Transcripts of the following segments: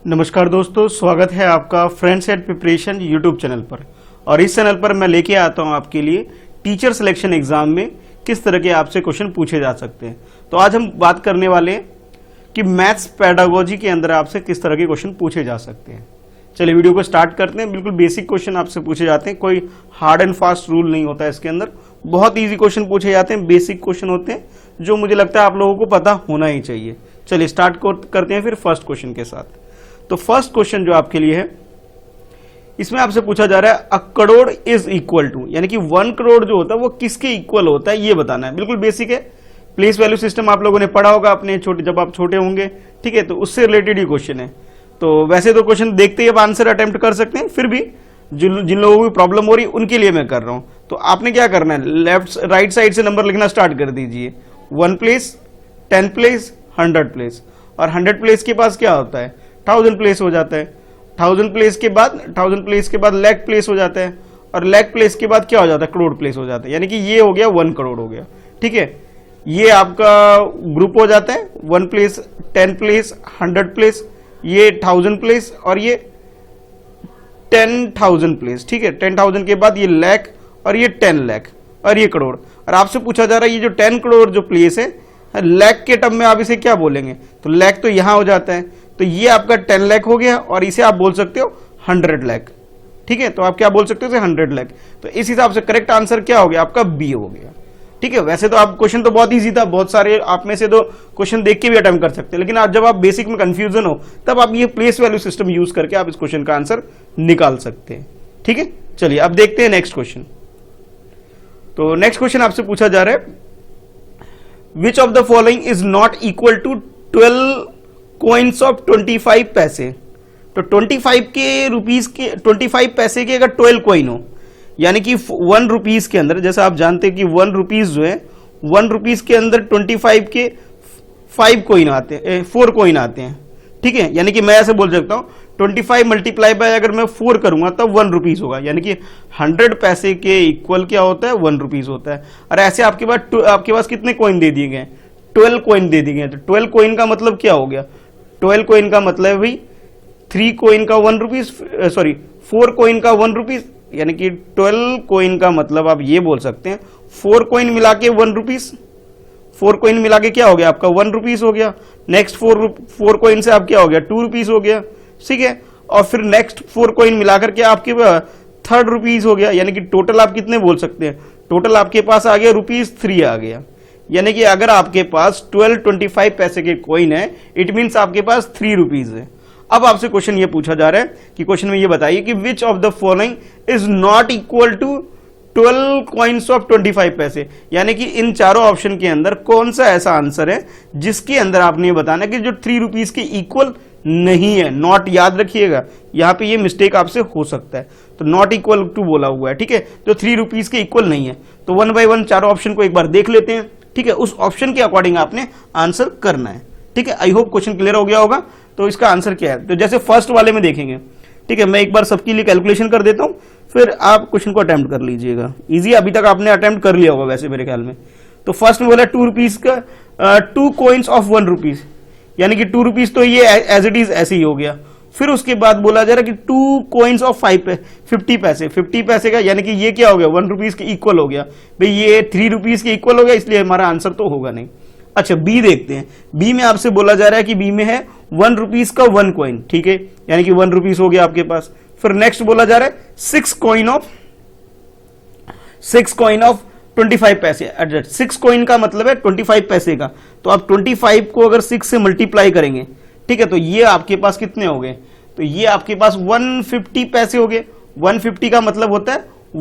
नमस्कार दोस्तों, स्वागत है आपका friends at preparation YouTube channel पर। और इस चैनल पर मैं लेके आता हूं आपके लिए टीचर सिलेक्शन एग्जाम में किस तरह के आपसे क्वेश्चन पूछे जा सकते हैं। तो आज हम बात करने वाले हैं कि मैथ्स पेडागोजी के अंदर आपसे किस तरह के क्वेश्चन पूछे जा सकते हैं। चलिए वीडियो को स्टार्ट करते हैं। बिल्कुल बेसिक क्वेश्चन आपसे पूछे जाते हैं, कोई हार्ड एंड फास्ट रूल नहीं होता है इसके अंदर। बहुत ईजी क्वेश्चन पूछे जाते हैं, बेसिक क्वेश्चन होते हैं जो मुझे लगता है आप लोगों को पता होना ही चाहिए। चलिए स्टार्ट करते हैं फिर फर्स्ट क्वेश्चन के साथ। तो फर्स्ट क्वेश्चन जो आपके लिए है, इसमें आपसे पूछा जा रहा है अ करोड़ इज इक्वल टू, यानी कि 1 करोड़ जो होता है वो किसके इक्वल होता है ये बताना है। बिल्कुल बेसिक है, प्लेस वैल्यू सिस्टम आप लोगों ने पढ़ा होगा अपने जब आप छोटे होंगे, ठीक है। तो उससे रिलेटेड ही क्वेश्चन है। तो वैसे तो क्वेश्चन देखते ही आप आंसर अटेम्प्ट कर सकते हैं, फिर भी जिन लोगों को प्रॉब्लम हो रही है उनके लिए मैं कर रहा हूं। तो आपने क्या करना है, लेफ्ट राइट साइड से नंबर लिखना स्टार्ट कर दीजिए। 1 प्लेस, 10 प्लेस, 100 प्लेस। और 100 प्लेस के पास क्या होता है, 1000 प्लेस हो जाता है। 1000 प्लेस के बाद लाख प्लेस हो जाता है। और लाख प्लेस के बाद क्या हो जाता है, करोड़ प्लेस हो जाता है। यानी कि ये हो गया 1 करोड़ हो गया, ठीक है। ये आपका ग्रुप हो जाता है 1 प्लेस, 10 प्लेस, 100 प्लेस, ये 1000 प्लेस और ये 10,000 प्लेस, ठीक है। 10,000 के बाद ये लाख और ये 10 लाख और ये करोड़। और आपसे पूछा जा रहा है ये जो 10 करोड़ जो प्लेस है, लाख के टर्म में आप इसे क्या बोलेंगे, तो लाख तो यहां हो जाता है। तो ये आपका 10 लाख हो गया और इसे आप बोल सकते हो 100 लाख, ठीक है। तो आप क्या बोल सकते हो, 100 लाख। तो इस हिसाब से करेक्ट आंसर क्या हो गया, आपका बी हो गया, ठीक है। वैसे तो आप क्वेश्चन तो बहुत इजी था, बहुत सारे आप में से तो क्वेश्चन देख के भी अटेम्प्ट कर सकते हैं, लेकिन आज जब आप बेसिक में कंफ्यूजन हो तब आप ये प्लेस वैल्यू सिस्टम यूज करके आप इस क्वेश्चन का आंसर निकाल सकते हैं, ठीक है। चलिए अब देखते हैं नेक्स्ट क्वेश्चन। तो नेक्स्ट क्वेश्चन आपसे पूछा जा रहा है which of the following is not equal to 12 coins of 25 पैसे। तो 25 पैसे के अगर 12 कॉइन हो, यानी कि 1 रुपीज के अंदर, जैसा आप जानते हैं कि 1 रुपीज जो है 1 रुपीज के अंदर 25 के 5 कॉइन आते हैं, 4 कॉइन आते हैं, ठीक है। यानी कि मैं ऐसे बोल सकता हूं 25 मल्टीप्लाई बाय अगर मैं 4 करूंगा तब 1 रुपीज होगा। यानी कि 100 पैसे के इक्वल क्या होता है, 1 रुपीज होता है। और ऐसे आपके पास कितने कॉइन दे दिए गए, 12 कॉइन दे दिए गए। तो 12 कॉइन का मतलब क्या हो गया, 12 कॉइन का मतलब है भाई 3 कॉइन का 1 रुपीज, सॉरी 4 कॉइन का 1 रुपीज। यानी कि 12 कॉइन का मतलब आप ये बोल सकते हैं 4 कॉइन मिला के 1 रुपीज। 4 कॉइन मिला के क्या हो गया, आपका 1 रुपीज हो गया। नेक्स्ट 4 कॉइन से आप क्या हो गया, 2 रुपीज हो गया, ठीक है। और फिर नेक्स्ट 4 कॉइन मिलाकर के आपके 3 रुपीज हो गया। यानी कि टोटल आप कितने बोल सकते हैं, टोटल आपके पास आ गया ₹3 आ गया। यानी कि अगर आपके पास 25 पैसे के कॉइन है, इट मींस आपके पास 3 रुपीज है। अब आपसे क्वेश्चन ये पूछा जा रहा है कि क्वेश्चन में ये बताइए कि which of the following is not equal to 12 coins of 25 पैसे। यानी कि इन चारों ऑप्शन के अंदर कौन सा ऐसा आंसर है जिसके अंदर आपने ये बताना कि जो 3 रुपीज के इक्वल नहीं है। नॉट याद रखिएगा, यहां पे ये मिस्टेक आपसे हो सकता है। तो नॉट इक्वल टू बोला हुआ है, ठीक है, जो 3 रुपीज के इक्वल नहीं है। तो 1 बाय 1 चारों ऑप्शन को एक बार देख लेते हैं, ठीक है। उस ऑप्शन के अकॉर्डिंग आपने आंसर करना है, ठीक है। आई होप क्वेश्चन क्लियर हो गया होगा। तो इसका आंसर क्या है, तो जैसे फर्स्ट वाले में देखेंगे, ठीक है। मैं एक बार सबके लिए कैलकुलेशन कर देता हूं, फिर आप क्वेश्चन को अटेम्प्ट कर लीजिएगा। इजी, अभी तक आपने अटेम्प्ट कर लिया होगा वैसे मेरे ख्याल में। तो फर्स्ट में बोला 2 रुपीज का 2 कॉइन्स ऑफ 1 रुपीज, यानी कि 2 रुपीज तो ये एज इट इज ऐसे ही हो गया। फिर उसके बाद बोला जा रहा है कि 2 कॉइन्स ऑफ 50 पैसे, 50 पैसे का, यानी कि ये क्या हो गया, 1 रुपीज के इक्वल हो गया। भाई ये 3 रुपीज के इक्वल हो गया, इसलिए हमारा आंसर तो होगा नहीं। अच्छा बी देखते हैं। बी में आपसे बोला जा रहा है कि बी में है 1 रुपीज का 1 कॉइन, ठीक है, यानी कि 1 रुपीज हो गया आपके पास। फिर नेक्स्ट बोला जा रहा है 6 कॉइन ऑफ 25 पैसे। 6 कॉइन का मतलब है 25 पैसे का। तो आप 25 को अगर 6 से मल्टीप्लाई करेंगे, ठीक है, तो ये आपके पास कितने हो गए, तो ये आपके पास 150 पैसे हो गए। 150 का मतलब होता है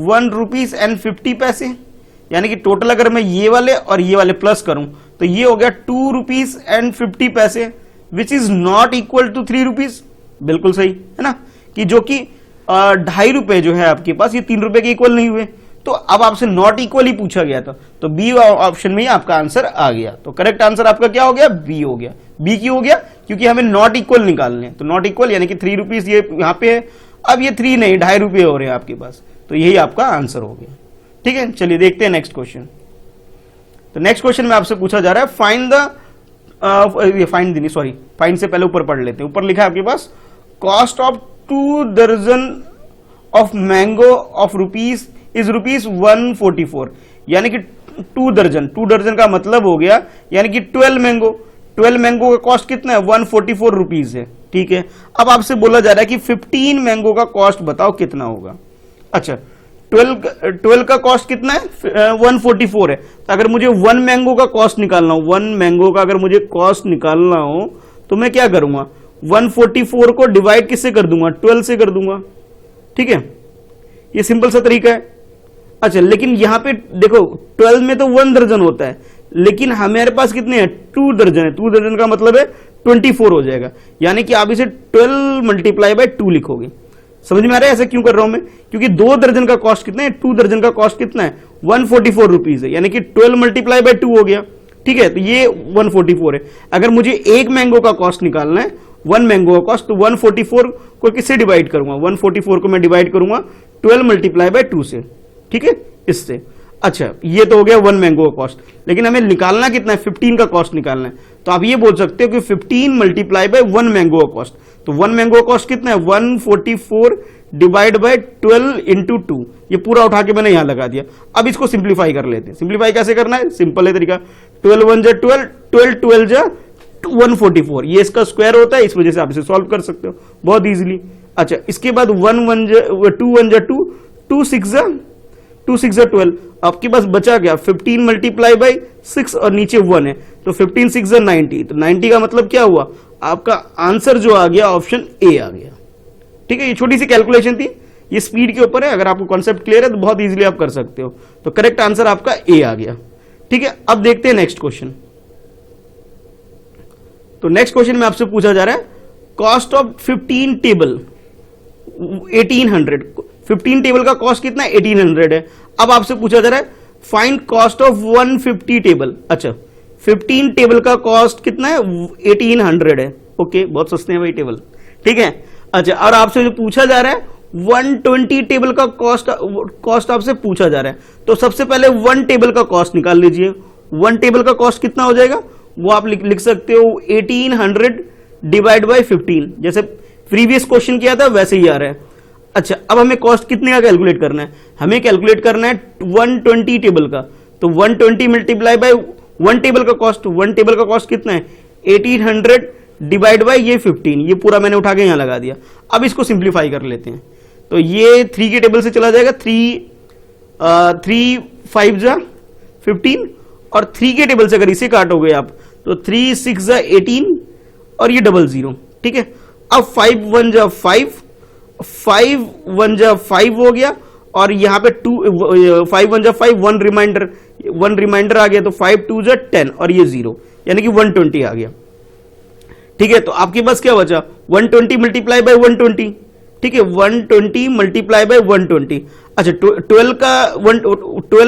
1 रुपीज एंड 50 पैसे। यानी कि टोटल अगर मैं ये वाले और ये वाले प्लस करूं तो ये हो गया 2 रुपीज एंड 50 पैसे, which is not equal to 3 rupees. बिल्कुल सही है ना, कि जो कि 2.5 रुपए जो है आपके पास, ये 3 रुपए के इक्वल नहीं हुए। तो अब आपसे नॉट इक्वल ही पूछा गया था, तो बी ऑप्शन में ही आपका आंसर आ गया। तो करेक्ट आंसर आपका क्या हो गया, बी हो गया। बी क्यों हो गया, क्योंकि हमें नॉट इक्वल निकालने हैं। तो नॉट इक्वल यानी कि 3 रुपीज ये यहां पे है, अब ये 3 नहीं 2.5 रुपए हो रहे हैं आपके पास, तो यही आपका आंसर हो गया, ठीक है। चलिए देखते हैं नेक्स्ट क्वेश्चन। तो नेक्स्ट क्वेश्चन में आपसे पूछा जा रहा है फाइंड द फाइंड से पहले ऊपर पढ़ लेते हैं। ऊपर लिखा है आपके पास कॉस्ट ऑफ 2 दर्जन of mango of rupees is rupees 144, यानी कि 2 दर्जन का मतलब हो गया यानी कि 12 मैंगो का कॉस्ट कितना है 144 रुपीज है। ठीक है, अब आपसे बोला जा रहा है कि 15 मैंगो का कॉस्ट बताओ कितना होगा। अच्छा, 12 का कॉस्ट कितना है 144 है, तो अगर मुझे 1 मैंगो का कॉस्ट निकालना हो, 1 मैंगो का अगर मुझे कॉस्ट निकालना हो तो मैं क्या करूंगा, 144 को डिवाइड किससे कर दूंगा, 12 से कर दूंगा। ठीक है, ये सिंपल सा तरीका है। अच्छा, लेकिन यहां पे देखो 12 में तो 1 दर्जन होता है, लेकिन हमारे पास कितने हैं 2 दर्जन है। 2 दर्जन का मतलब है 24 हो जाएगा, यानी कि आप इसे 12 मल्टीप्लाई बाय 2 लिखोगे। समझ में आ रहा है ऐसा क्यों कर रहा हूं मैं, क्योंकि 2 दर्जन का कॉस्ट कितना है, 2 दर्जन का कॉस्ट कितना है 144 रुपीज है, यानी कि 12 मल्टीप्लाई बाय 2 हो गया। ठीक है, तो ये 144 है। अगर मुझे एक मैंगो का कॉस्ट निकालना है, 1 मैंगो का कॉस्ट, तो 144 को किससे डिवाइड करूंगा, 144 को मैं डिवाइड करूंगा 12 मल्टीप्लाई बाय 2 से। ठीक है, इससे। अच्छा, ये तो हो गया 1 मैंगो का कॉस्ट, लेकिन हमें निकालना कितना है 15 का कॉस्ट निकालना है, तो आप ये बोल सकते हो कि 15 मल्टीप्लाई बाय 1 मैंगो का कॉस्ट। तो 1 मैंगो का कॉस्ट कितना है 144 डिवाइड बाय 12 इंटू 2, ये पूरा उठा के मैंने यहां लगा दिया। अब इसको सिंप्लीफाई कर लेते हैं। सिंप्लीफाई कैसे करना है, सिंपल है तरीका, 12 1 जा 12, 12 12 जा 144, ये इसका स्क्वायर होता है, इस वजह से आप इसे सॉल्व कर सकते हो बहुत इजीली। अच्छा, इसके बाद 1 1 जा 2 1 जा 2, 2 6 जा 12, आपके पास बचा क्या 15 मल्टीप्लाई बाय 6 और नीचे 1 है, तो 15 6 जा 90, तो 90 का मतलब क्या हुआ, आपका आंसर जो आ गया ऑप्शन ए आ गया। ठीक है, ये छोटी सी कैलकुलेशन थी, ये स्पीड के ऊपर है, अगर आपको कॉन्सेप्ट क्लियर है तो बहुत इजीली आप कर सकते हो। तो करेक्ट आंसर आपका ए आ गया। ठीक है, अब देखते हैं नेक्स्ट क्वेश्चन। तो नेक्स्ट क्वेश्चन में आपसे पूछा जा रहा है कॉस्ट ऑफ 15 टेबल 1800, 15 टेबल का कॉस्ट कितना है 1800 है। अब आपसे पूछा जा रहा है फाइंड कॉस्ट ऑफ 150 टेबल। अच्छा, 15 टेबल का कॉस्ट कितना है 1800 है। ओके, बहुत सस्ते हैं भाई टेबल। ठीक है, अच्छा, और आपसे जो पूछा जा रहा है 120 टेबल का कॉस्ट आपसे पूछा जा रहा है, तो सबसे पहले 1 टेबल का कॉस्ट निकाल लीजिए। 1 टेबल का कॉस्ट कितना हो जाएगा, वो आप लिख सकते हो 1800 डिवाइड बाय 15, जैसे प्रीवियस क्वेश्चन किया था वैसे ही आ रहा है। अच्छा, अब हमें कॉस्ट कितने का कैलकुलेट करना है, हमें कैलकुलेट करना है 120 टेबल का, तो 120 मल्टीप्लाई बाय 1 टेबल का कॉस्ट, 1 टेबल का कॉस्ट कितना है 1800 डिवाइड बाय ये 15, ये पूरा मैंने उठा के यहां लगा दिया। अब इसको सिंप्लीफाई कर लेते हैं, तो ये 3 के टेबल से चला जाएगा, 3 5 जा 15, और 3 के टेबल से अगर इसे काटोगे आप तो 3 6 जा 18 और ये 00। ठीक है, अब 5 1 जा 5, 5 1 जा 5 हो गया, और यहां पे 5 1 जा 5, 1 रिमाइंडर आ गया, तो 5 2 जा 10 और ये 0, यानी कि 120 आ गया। ठीक है, तो आपके पास क्या बचा 120 मल्टीप्लाई बाय 120। ठीक है, 120 मल्टीप्लाई बाय 120। अच्छा, 12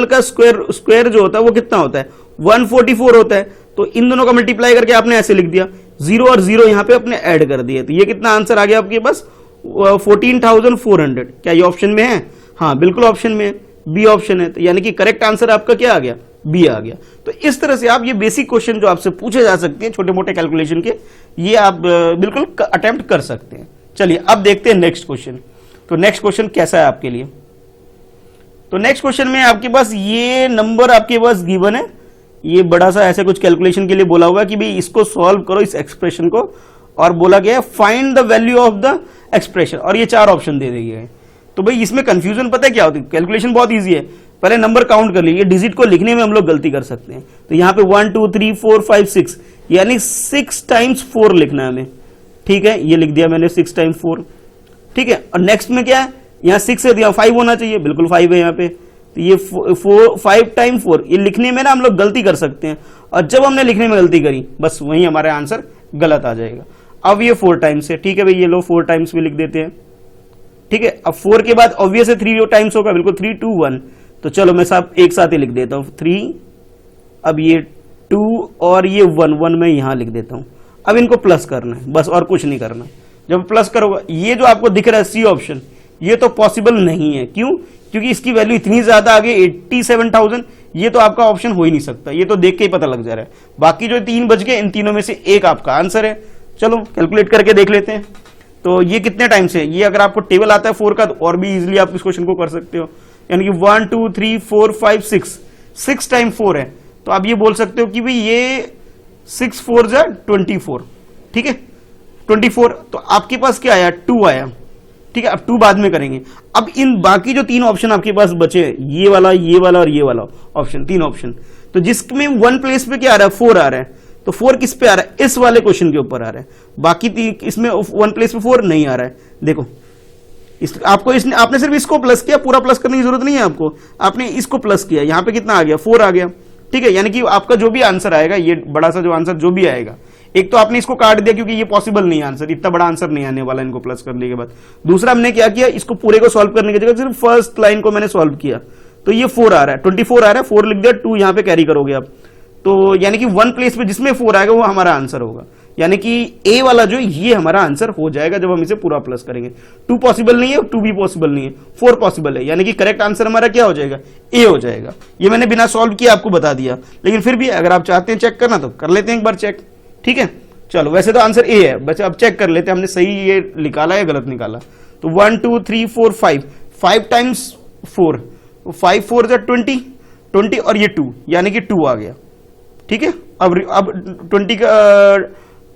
का स्क्वायर जो होता है वो कितना होता है 144 होता है, तो इन दोनों का मल्टीप्लाई करके आपने ऐसे लिख दिया, 0 और 0 यहां पे अपने ऐड कर दिए, तो ये कितना आंसर आ गया आपके पास 14,400। क्या ये ऑप्शन में है, हाँ बिल्कुल ऑप्शन में है, बी ऑप्शन है, तो यानी कि करेक्ट आंसर आपका क्या आ गया, बी आ गया। तो इस तरह से आप ये बेसिक क्वेश्चन जो आपसे पूछे जा सकते हैं छोटे मोटे कैलकुलेशन के, ये आप बिल्कुल अटेम्प्ट कर सकते हैं। चलिए अब देखते हैं नेक्स्ट क्वेश्चन। तो नेक्स्ट क्वेश्चन कैसा है आपके लिए, तो नेक्स्ट क्वेश्चन में आपके पास ये नंबर आपके पास गिवन है, ये बड़ा सा ऐसे कुछ कैलकुलेशन के लिए बोला होगा कि भाई इसको सॉल्व करो इस एक्सप्रेशन को, और बोला गया है find the value of the expression, और ये 4 ऑप्शन दे दिए हैं। तो भाई इसमें कंफ्यूजन पता है क्या होती है, कैलकुलेशन बहुत ईजी है, पहले नंबर काउंट कर लीजिए, डिजिट को लिखने में हम लोग गलती कर सकते हैं। तो यहाँ पे 1 2 3 4 5 6, यानी 6 टाइम्स 4 लिखना है हमें। ठीक है, ये लिख दिया मैंने 6 टाइम्स 4। ठीक है, और नेक्स्ट में क्या है, यहाँ 6 है, यहाँ 5 होना चाहिए, बिल्कुल 5 है यहाँ पे, तो ये 5 टाइम 4, ये लिखने में ना हम लोग गलती कर सकते हैं, और जब हमने लिखने में गलती करी बस वही हमारा आंसर गलत आ जाएगा। अब ये 4 टाइम्स है, ठीक है भाई, ये लो 4 टाइम्स भी लिख देते हैं। ठीक है, अब 4 के बाद ऑब्वियस है 3 टाइम्स होगा, बिल्कुल 3 2 1, तो चलो मैं सब एक साथ ही लिख देता हूं 3, अब ये 2 और ये 1 मैं यहां लिख देता हूं। अब इनको प्लस करना है बस, और कुछ नहीं करना। जब प्लस करोगे, ये जो आपको दिख रहा है सी ऑप्शन, ये तो पॉसिबल नहीं है। क्यों, क्योंकि इसकी वैल्यू इतनी ज्यादा आ गई 87,000, ये तो आपका ऑप्शन हो ही नहीं सकता, ये तो देख के ही पता लग जा रहा है। बाकी जो 3 बच गए, इन तीनों में से एक आपका आंसर है। चलो कैलकुलेट करके देख लेते हैं। तो ये कितने टाइम से, ये अगर आपको टेबल आता है 4 का तो और भी इजीली आप इस क्वेश्चन को कर सकते हो, यानी कि 1 2 3 4 5 6 टाइम 4 है, तो आप ये बोल सकते हो कि भाई ये 6 4 जा 24, ठीक है 24। तो आपके पास क्या आया, 2 आया, ठीक है। अब 2 बाद में करेंगे। अब इन बाकी जो 3 ऑप्शन आपके पास बचे, ये वाला और ये वाला ऑप्शन, 3 ऑप्शन, तो जिसमें 1 प्लेस पे क्या आ रहा है, 4 आ रहा है, तो 4 किस पे आ रहा है, इस वाले क्वेश्चन के ऊपर आ रहा है। बाकी इसमें 1 प्लेस पे 4 नहीं आ रहा है। देखो आपने सिर्फ इसको प्लस किया, पूरा प्लस करने की जरूरत नहीं है आपको, आपने इसको प्लस किया, यहां पे कितना आ गया, 4 आ गया, ठीक है। यानी कि आपका जो भी आंसर आएगा, ये बड़ा सा जो आंसर जो भी आएगा, एक तो आपने इसको काट दिया क्योंकि ये पॉसिबल नहीं आंसर, इतना बड़ा आंसर नहीं आने वाला इनको प्लस करने के बाद। दूसरा हमने क्या किया, इसको पूरे को सॉल्व करने की जगह सिर्फ फर्स्ट लाइन को मैंने सॉल्व किया, तो ये 4 आ रहा है, 24 आ रहा है, 4 लिख दिया, 2 यहां पे कैरी करोगे आप, तो यानी कि 1 प्लेस पे जिसमें 4 आएगा वो हमारा आंसर होगा, यानी कि ए वाला जो ये हमारा आंसर हो जाएगा जब हम इसे पूरा प्लस करेंगे। 2 पॉसिबल नहीं है, 2 भी पॉसिबल नहीं है, 4 पॉसिबल है, यानी कि करेक्ट आंसर हमारा क्या हो जाएगा, ए हो जाएगा। ये मैंने बिना सॉल्व किए आपको बता दिया, लेकिन फिर भी अगर आप चाहते हैं चेक करना तो कर लेते हैं एक बार चेक, ठीक है। चलो वैसे तो आंसर ए है, बस अब चेक कर लेते हैं हमने सही ये निकाला या गलत निकाला। तो 1 2 3 4 5 टाइम्स 4, 5 4 जा 20 और ये 2, यानी कि 2 आ गया, ठीक है। अब 20 का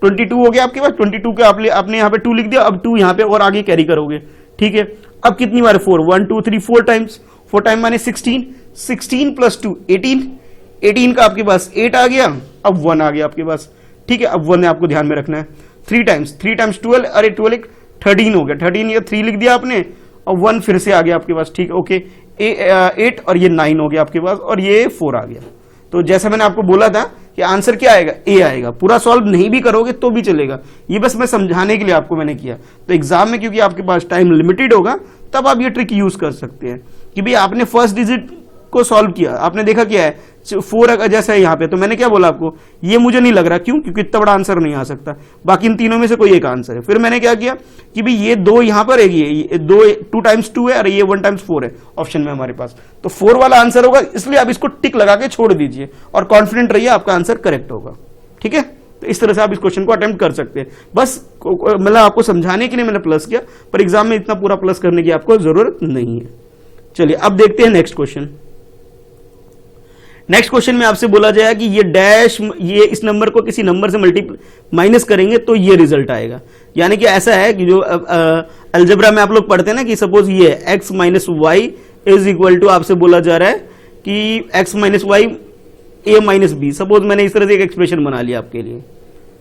22 हो गया आपके पास, 22 का आपने यहाँ पे 2 लिख दिया, अब 2 यहाँ पे और आगे कैरी करोगे, ठीक है। अब कितनी बार 4, 1 2 3 4 टाइम्स, 4 टाइम माने 16 प्लस 2 18 का आपके पास 8 आ गया, अब 1 आ गया आपके पास, ठीक है। अब 1 आपको ध्यान में रखना है। 3 टाइम्स 12, अरे 12 13 हो गया, 13 या 3 लिख दिया आपने, और 1 फिर से आ गया आपके पास, ठीक है, ओके। 8 और ये 9 हो गया आपके पास, और ये 4 आ गया। तो जैसा मैंने आपको बोला था कि आंसर क्या आएगा, ए आएगा। पूरा सॉल्व नहीं भी करोगे तो भी चलेगा, ये बस मैं समझाने के लिए आपको मैंने किया। तो एग्जाम में क्योंकि आपके पास टाइम लिमिटेड होगा, तब आप ये ट्रिक यूज कर सकते हैं कि भाई आपने फर्स्ट डिजिट को सॉल्व किया, आपने देखा क्या है 4 अगर जैसा है यहाँ पे, तो मैंने क्या बोला आपको, ये मुझे नहीं लग रहा, क्यों, क्योंकि इतना बड़ा आंसर नहीं आ सकता, बाकी इन तीनों में से कोई एक आंसर है। फिर मैंने क्या किया कि भाई ये 2 यहाँ पर है, ये 2 टाइम्स 2 है, और ये 1 टाइम्स 4 है ऑप्शन में हमारे पास, तो 4 वाला आंसर होगा, इसलिए आप इसको टिक लगा के छोड़ दीजिए और कॉन्फिडेंट रहिए आपका आंसर करेक्ट होगा, ठीक है। तो इस तरह से आप इस क्वेश्चन को अटेम्प्ट कर सकते हैं। बस मतलब आपको समझाने के लिए मैंने प्लस किया, पर एग्जाम में इतना पूरा प्लस करने की आपको जरूरत नहीं है। चलिए अब देखते हैं नेक्स्ट क्वेश्चन। नेक्स्ट क्वेश्चन में आपसे बोला जाएगा कि ये डैश, ये इस नंबर को किसी नंबर से माइनस करेंगे तो ये रिजल्ट आएगा। यानी कि ऐसा है कि जो अलजेब्रा में आप लोग पढ़ते हैं ना कि सपोज ये है x minus Y is equal to, आपसे बोला जा रहा है कि x minus Y A minus B. Suppose मैंने इस तरह से एक एक्सप्रेशन बना लिया आपके लिए,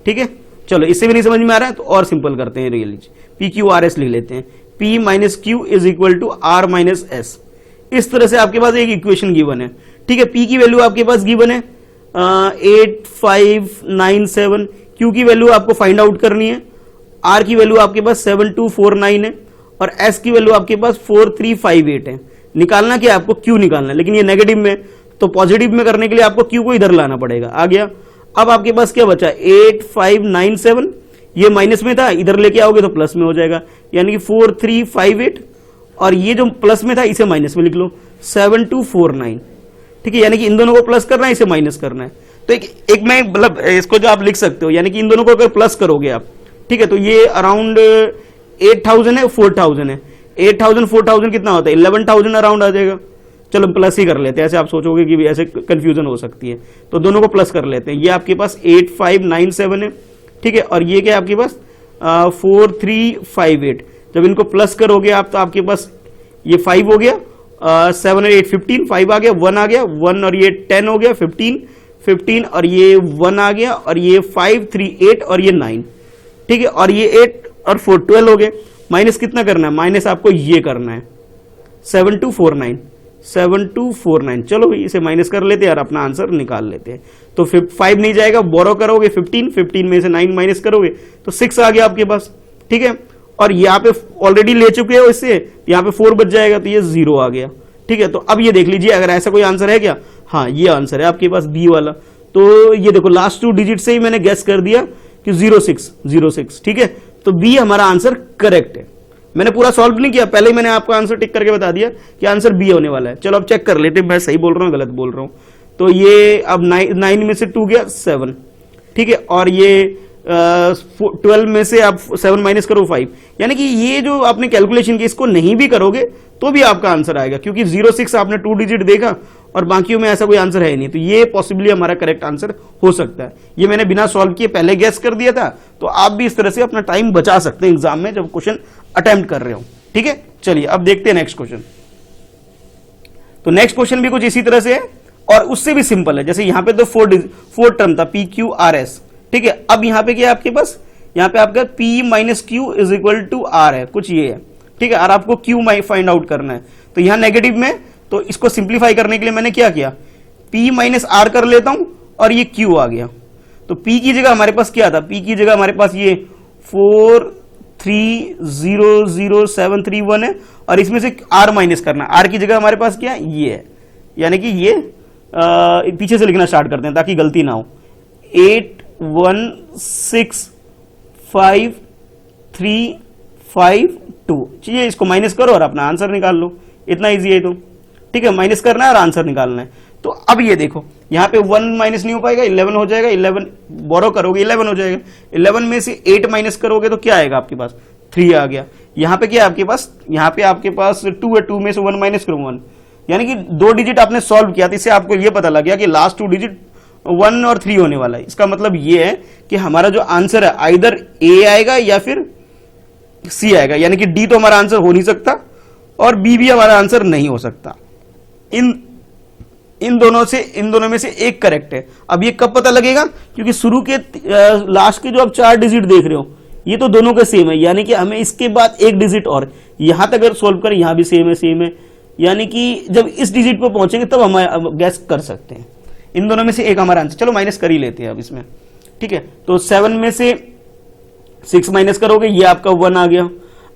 ठीक है। चलो इससे भी नहीं समझ में आ रहा है तो और सिंपल करते हैं, really P Q R S लिख लेते हैं, p minus Q is equal to R minus S. इस तरह से आपके पास एक इक्वेशन गिवन है, ठीक है। P की वैल्यू आपके पास गिवन है 8597, Q की वैल्यू आपको फाइंड आउट करनी है, R की वैल्यू आपके पास 7249 है, और S की वैल्यू आपके पास 4358 है। निकालना क्या आपको, Q निकालना है, लेकिन ये नेगेटिव में, तो पॉजिटिव में करने के लिए आपको Q को इधर लाना पड़ेगा। आ गया। अब आपके पास क्या बचा, 8597, ये माइनस में था, इधर लेके आओगे तो प्लस में हो जाएगा, यानी कि 4358, और ये जो प्लस में था इसे माइनस में लिख लो 7249, ठीक है। यानी कि इन दोनों को प्लस करना है, इसे माइनस करना है। तो एक मैं मतलब इसको जो आप लिख सकते हो, यानी कि इन दोनों को अगर प्लस करोगे आप, ठीक है, तो ये अराउंड 8000 है, 4000 है, 8000 4000 कितना होता है, 11000 अराउंड आ जाएगा। चलो प्लस ही कर लेते हैं, ऐसे आप सोचोगे कि ऐसे कंफ्यूजन हो सकती है, तो दोनों को प्लस कर लेते हैं। ये आपके पास 8597 है, ठीक है, और ये क्या है आपके पास 4358। जब इनको प्लस करोगे आप तो आपके पास ये 5 हो गया, 7 और 8 15, 5 आ गया, 1 आ गया, 1 और ये 10 हो गया, 15 और ये 1 आ गया, और ये 5 3 8 और ये 9, ठीक है, और ये 8 और 4 12 हो गए। माइनस कितना करना है, माइनस आपको ये करना है 7249। चलो भाई इसे माइनस कर लेते हैं और अपना आंसर निकाल लेते हैं। तो 5 नहीं जाएगा, बोरो करोगे 15 में से 9 माइनस करोगे तो 6 आ गया आपके पास, ठीक है। और यहाँ पे ऑलरेडी ले चुके हो इससे, यहाँ पे 4 बच जाएगा, तो ये 0 आ गया, ठीक है। तो अब ये देख लीजिए अगर ऐसा कोई आंसर है क्या, हाँ ये आंसर है आपके पास बी वाला। तो ये देखो लास्ट 2 डिजिट से ही मैंने गेस कर दिया कि 06, ठीक है। तो बी हमारा आंसर करेक्ट है। मैंने पूरा सॉल्व नहीं किया, पहले ही मैंने आपको आंसर टिक करके बता दिया कि आंसर बी होने वाला है। चलो अब चेक कर लेते हैं मैं सही बोल रहा हूँ गलत बोल रहा हूँ। तो ये अब 9 में से 2 गया 7, ठीक है, और ये 12 में से आप 7 माइनस करो 5, यानी कि ये जो आपने कैलकुलेशन की इसको नहीं भी करोगे तो भी आपका आंसर आएगा, क्योंकि 06 आपने 2 डिजिट देखा और बाकियों में ऐसा कोई आंसर है नहीं, तो ये पॉसिबली हमारा करेक्ट आंसर हो सकता है। ये मैंने बिना सॉल्व किए पहले गैस कर दिया था, तो आप भी इस तरह से अपना टाइम बचा सकते हैं एग्जाम में जब क्वेश्चन अटेम्प्ट कर रहे हो। ठीक है, चलिए अब देखते हैं नेक्स्ट क्वेश्चन। तो नेक्स्ट क्वेश्चन भी कुछ इसी तरह से है और उससे भी सिंपल है। जैसे यहां पे तो 4 टर्म था PQRS, ठीक है। अब यहां पे क्या है आपके पास, यहां पे आपका P minus Q is equal to R है, कुछ ये है, ठीक है। और आपको Q फाइंड आउट करना है, तो यहां नेगेटिव में, तो इसको सिंप्लीफाई करने के लिए मैंने क्या किया, P माइनस R कर लेता हूं और ये Q आ गया। तो P की जगह हमारे पास क्या था, P की जगह हमारे पास ये 4300731 है और इसमें से R माइनस करना, R की जगह हमारे पास क्या है, ये है, यानी कि ये पीछे से लिखना स्टार्ट करते हैं ताकि गलती ना हो। 816532, चलिए इसको माइनस करो और अपना आंसर निकाल लो, इतना इजी है। तो ठीक है, माइनस करना है और आंसर निकालना है। तो अब ये देखो यहां पे 1 माइनस नहीं हो पाएगा, 11 हो जाएगा, 11 बोरो करोगे 11 हो जाएगा, 11 में से 8 माइनस करोगे तो क्या आएगा आपके पास, 3 आ गया। यहां पे क्या है आपके पास, यहां पे आपके पास 2 है, 2 में से 1 माइनस करो 1, यानी कि 2 डिजिट आपने सॉल्व किया, तो इससे आपको ये पता लग गया कि लास्ट 2 डिजिट 1 और 3 होने वाला है। इसका मतलब ये है कि हमारा जो आंसर है आइदर A आएगा या फिर C आएगा, यानी कि D तो हमारा आंसर हो नहीं सकता और B भी हमारा आंसर नहीं हो सकता। इन दोनों में से एक करेक्ट है। अब ये कब पता लगेगा, क्योंकि शुरू के लास्ट के जो आप 4 डिजिट देख रहे हो ये तो दोनों का सेम है, यानी कि हमें इसके बाद एक डिजिट और, यहां तक अगर सोल्व करें यहां भी सेम है, यानी कि जब इस डिजिट पर पहुंचेंगे तब हम गैस कर सकते हैं। इन दोनों में से एक हमारा आंसर, चलो माइनस कर ही लेते हैं अब इसमें, ठीक है। तो 7 में से 6 माइनस करोगे, ये आपका 1 आ गया।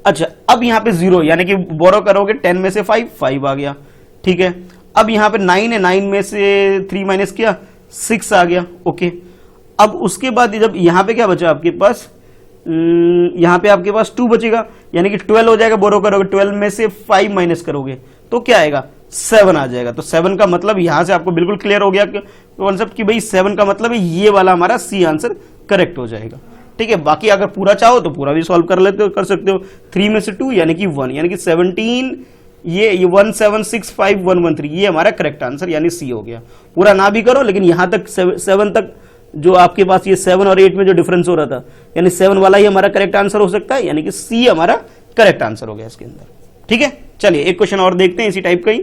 अच्छा, अब यहां पे 0, यानी कि बोरो करोगे 10 में से 5 आ गया, ठीक है। अब यहां पे 9 है, 9 में से 3 माइनस किया 6 आ गया, ओके। अब उसके बाद जब यहां पे क्या बचा आपके पास, यहां पे आपके पास 2 बचेगा, यानी कि 12 हो जाएगा, बोरो करोगे 12 में से 5 माइनस करोगे तो क्या आएगा, 7 आ जाएगा। तो 7 का मतलब यहां से आपको बिल्कुल क्लियर हो गया कॉन्सेप्ट कि भाई 7 का मतलब है ये वाला हमारा C आंसर करेक्ट हो जाएगा, ठीक है। बाकी अगर पूरा चाहो तो पूरा भी सॉल्व कर सकते हो। 3 में से 2 यानी कि 1, यानी कि 17, ये 1765113, ये हमारा करेक्ट आंसर यानी C हो गया। पूरा ना भी करो, लेकिन यहां तक 7 तक जो आपके पास ये 7 और 8 में जो डिफरेंस हो रहा था, यानी 7 वाला ही हमारा करेक्ट आंसर हो सकता है, यानी कि C हमारा करेक्ट आंसर हो गया इसके अंदर, ठीक है। चलिए एक क्वेश्चन और देखते हैं इसी टाइप का ही।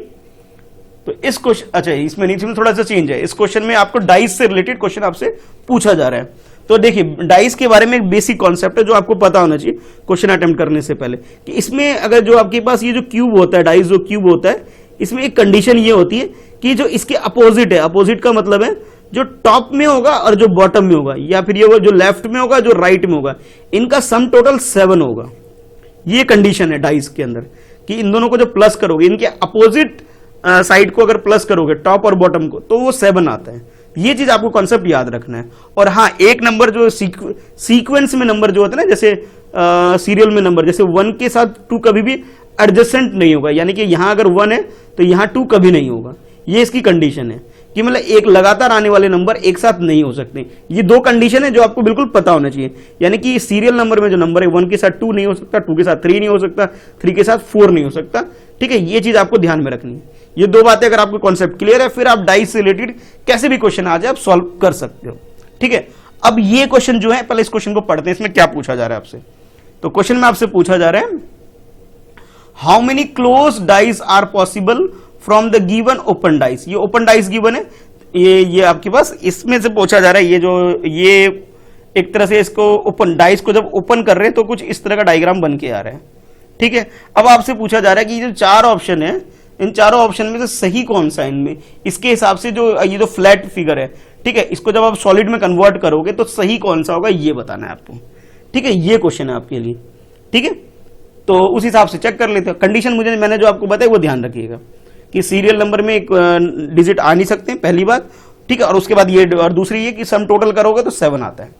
तो इस क्वेश्चन, अच्छा इसमें नीचे में थोड़ा सा चेंज है, इस क्वेश्चन में आपको डाइस से रिलेटेड क्वेश्चन आपसे पूछा जा रहा है। तो देखिए डाइस के बारे में एक बेसिक कॉन्सेप्ट है जो आपको पता होना चाहिए क्वेश्चन अटेम्प्ट करने से पहले, कि इसमें अगर जो आपके पास ये जो क्यूब होता है, डाइस जो क्यूब होता है, इसमें एक कंडीशन ये होती है कि जो इसके अपोजिट है, अपोजिट का मतलब है जो टॉप में होगा और जो बॉटम में होगा, या फिर ये जो लेफ्ट में होगा जो राइट में होगा, इनका सम टोटल 7 होगा। ये कंडीशन है डाइस के अंदर कि इन दोनों को जो प्लस करोगे, इनके अपोजिट साइड को अगर प्लस करोगे टॉप और बॉटम को, तो वो 7 आता है। ये चीज आपको कॉन्सेप्ट याद रखना है। और हाँ, एक नंबर जो सीक्वेंस में नंबर जो होता है ना, जैसे सीरियल में नंबर, जैसे 1 के साथ 2 कभी भी एडजेसेंट नहीं होगा, यानी कि यहां अगर 1 है तो यहां 2 कभी नहीं होगा। ये इसकी कंडीशन है कि मतलब एक लगातार आने वाले नंबर एक साथ नहीं हो सकते। ये 2 कंडीशन है जो आपको बिल्कुल पता होना चाहिए, यानी कि सीरियल नंबर में जो नंबर है 1 के साथ 2 नहीं हो सकता, 2 के साथ 3 नहीं हो सकता, 3 के साथ 4 नहीं हो सकता, ठीक है। ये चीज आपको ध्यान में रखनी है। ये 2 बातें अगर आपको कॉन्सेप्ट क्लियर है, फिर आप डाइस से रिलेटेड कैसे भी क्वेश्चन आ जाए आप सॉल्व कर सकते हो, ठीक है। अब ये क्वेश्चन जो है, पहले इस क्वेश्चन को पढ़ते हैं, इसमें क्या पूछा जा रहा है आपसे। तो क्वेश्चन में आपसे पूछा जा रहा है, how many close dice are possible from the given open dice. ये ओपन डाइस गिवन है, ये आपके पास इसमें से पूछा जा रहा है। ये एक तरह से इसको ओपन डाइस को जब ओपन कर रहे हैं तो कुछ इस तरह का डायग्राम बन के आ रहा है, ठीक है। अब आपसे पूछा जा रहा है कि ये जो 4 ऑप्शन है, इन चारों ऑप्शन में से सही कौन सा है इनमें, इसके हिसाब से जो ये जो फ्लैट फिगर है, ठीक है, इसको जब आप सॉलिड में कन्वर्ट करोगे तो सही कौन सा होगा ये बताना है आपको, ठीक है। ये क्वेश्चन है आपके लिए, ठीक है। तो उस हिसाब से चेक कर लेते हैं। कंडीशन मैंने जो आपको बताया वो ध्यान रखिएगा कि सीरियल नंबर में एक डिजिट आ नहीं सकते, पहली बात, ठीक है। और उसके बाद ये, और दूसरी ये कि सम टोटल करोगे तो 7 आता है,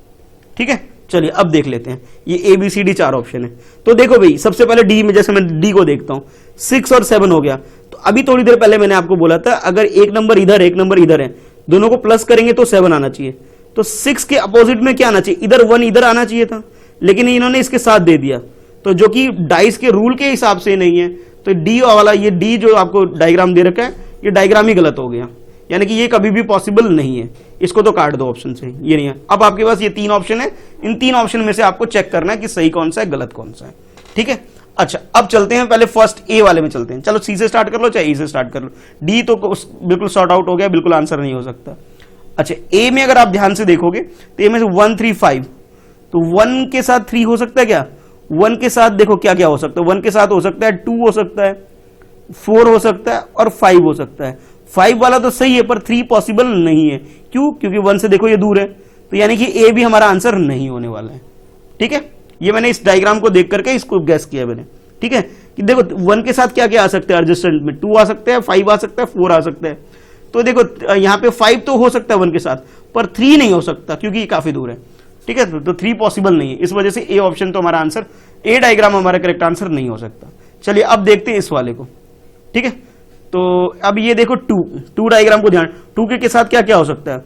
ठीक है। चलिए अब देख लेते हैं। ये ABCD 4 ऑप्शन है। तो देखो भाई, सबसे पहले डी में, जैसे मैं डी को देखता हूं, 6 और 7 हो गया। तो अभी थोड़ी देर पहले मैंने आपको बोला था अगर एक नंबर इधर है एक नंबर इधर है, दोनों को प्लस करेंगे तो 7 आना चाहिए। तो 6 के अपोजिट में क्या आना चाहिए, इधर 1 इधर आना चाहिए था, लेकिन इन्होंने इसके साथ दे दिया, तो जो कि डाइस के रूल के हिसाब से नहीं है, तो डी वाला ये डी जो आपको डायग्राम दे रखा है ये डायग्राम ही गलत हो गया, यानी कि ये कभी भी पॉसिबल नहीं है, इसको तो काट दो ऑप्शन से, ये नहीं है। अब आपके पास ये 3 ऑप्शन है, इन 3 ऑप्शन में से आपको चेक करना है कि सही कौन सा है गलत कौन सा है, ठीक है। अच्छा अब चलते हैं पहले फर्स्ट ए वाले में चलते हैं, चलो सी से स्टार्ट कर लो चाहे ई से स्टार्ट कर लो, डी तो बिल्कुल सॉर्ट आउट हो गया, बिल्कुल आंसर नहीं हो सकता। अच्छा ए में अगर आप ध्यान से देखोगे तो ए में से 1 3 5, तो 1 के साथ 3 हो सकता है क्या, 1 के साथ देखो क्या क्या हो सकता है, 1 के साथ हो सकता है 2 हो सकता है, 4 हो सकता है और 5 हो सकता है। 5 वाला तो सही है पर 3 पॉसिबल नहीं है, क्यों, क्योंकि 1 से देखो ये दूर है, तो यानी कि ए भी हमारा आंसर नहीं होने वाला है, ठीक है। ये मैंने इस डायग्राम को देख करके इसको गैस किया मैंने, ठीक है, कि देखो 1 के साथ क्या क्या आ सकते हैं एडजस्टेंट में, 2 आ सकते हैं, 5 आ सकता है, 4 आ सकता है, तो देखो यहाँ पे 5 तो हो सकता है 1 के साथ, पर 3 नहीं हो सकता क्योंकि ये काफी दूर है, ठीक है, तो 3 पॉसिबल नहीं है, इस वजह से ए ऑप्शन तो हमारा आंसर, ए डायग्राम हमारा करेक्ट आंसर नहीं हो सकता। चलिए अब देखते हैं इस वाले को, ठीक है, तो अब ये देखो 2 डायग्राम को ध्यान, 2 के साथ क्या क्या हो सकता है,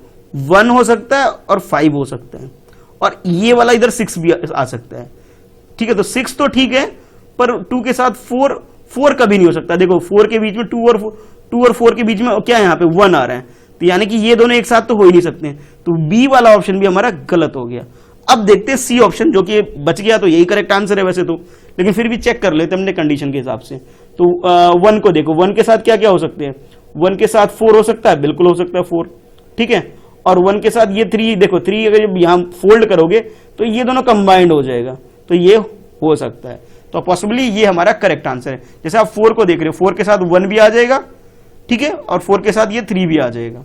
1 हो सकता है और 5 हो सकता है, और ये वाला इधर 6 भी आ सकता है, ठीक है, तो 6 तो ठीक है, पर 2 के साथ 4 कभी नहीं हो सकता, देखो 4 के बीच में 2 और 4 के बीच में क्या है, यहाँ पे 1 आ रहा है, तो यानी कि ये दोनों एक साथ तो हो ही नहीं सकते, तो बी वाला ऑप्शन भी हमारा गलत हो गया। अब देखते हैं सी ऑप्शन, जो कि बच गया, तो यही करेक्ट आंसर है वैसे तो, लेकिन फिर भी चेक कर लेते हैं अपने कंडीशन के हिसाब से। तो 1 को देखो, 1 के साथ क्या क्या हो सकते हैं, 1 के साथ 4 हो सकता है, बिल्कुल हो सकता है 4, ठीक है, और 1 के साथ ये 3, देखो 3 अगर जब यहाँ फोल्ड करोगे तो ये दोनों कंबाइंड हो जाएगा, तो ये हो सकता है, तो पॉसिबली ये हमारा करेक्ट आंसर है। जैसे आप 4 को देख रहे हो, 4 के साथ 1 भी आ जाएगा, ठीक है, और 4 के साथ ये 3 भी आ जाएगा,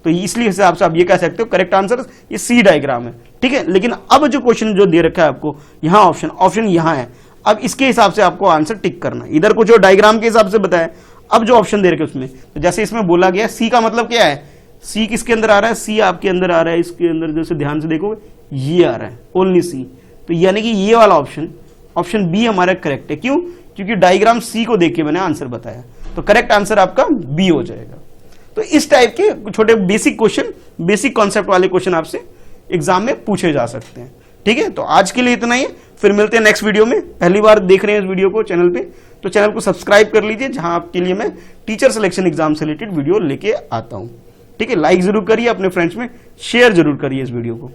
तो इसलिए हिसाब से आप ये कह सकते हो करेक्ट आंसर ये सी डायग्राम है, ठीक है। लेकिन अब जो क्वेश्चन जो दे रखा है आपको यहाँ ऑप्शन यहाँ है, अब इसके हिसाब से आपको आंसर टिक करना है, इधर को जो डायग्राम के हिसाब से बताया, अब जो ऑप्शन दे रखे उसमें, तो जैसे इसमें बोला गया सी का मतलब क्या है, सी किसके अंदर आ रहा है, सी आपके अंदर आ रहा है, इसके अंदर जैसे ध्यान से देखोगे ये आ रहा है ओनली सी, तो यानी कि ये वाला ऑप्शन बी हमारा करेक्ट है, क्यों, क्योंकि डायग्राम सी को देख के मैंने आंसर बताया, तो करेक्ट आंसर आपका बी हो जाएगा। तो इस टाइप के छोटे बेसिक क्वेश्चन, बेसिक कॉन्सेप्ट वाले क्वेश्चन आपसे एग्जाम में पूछे जा सकते हैं, ठीक है। तो आज के लिए इतना ही है, फिर मिलते हैं नेक्स्ट वीडियो में। पहली बार देख रहे हैं इस वीडियो को चैनल पे, तो चैनल को सब्सक्राइब कर लीजिए, जहां आपके लिए मैं टीचर सिलेक्शन एग्जाम से रिलेटेड वीडियो लेके आता हूं, ठीक है। लाइक जरूर करिए, अपने फ्रेंड्स में शेयर जरूर करिए इस वीडियो को।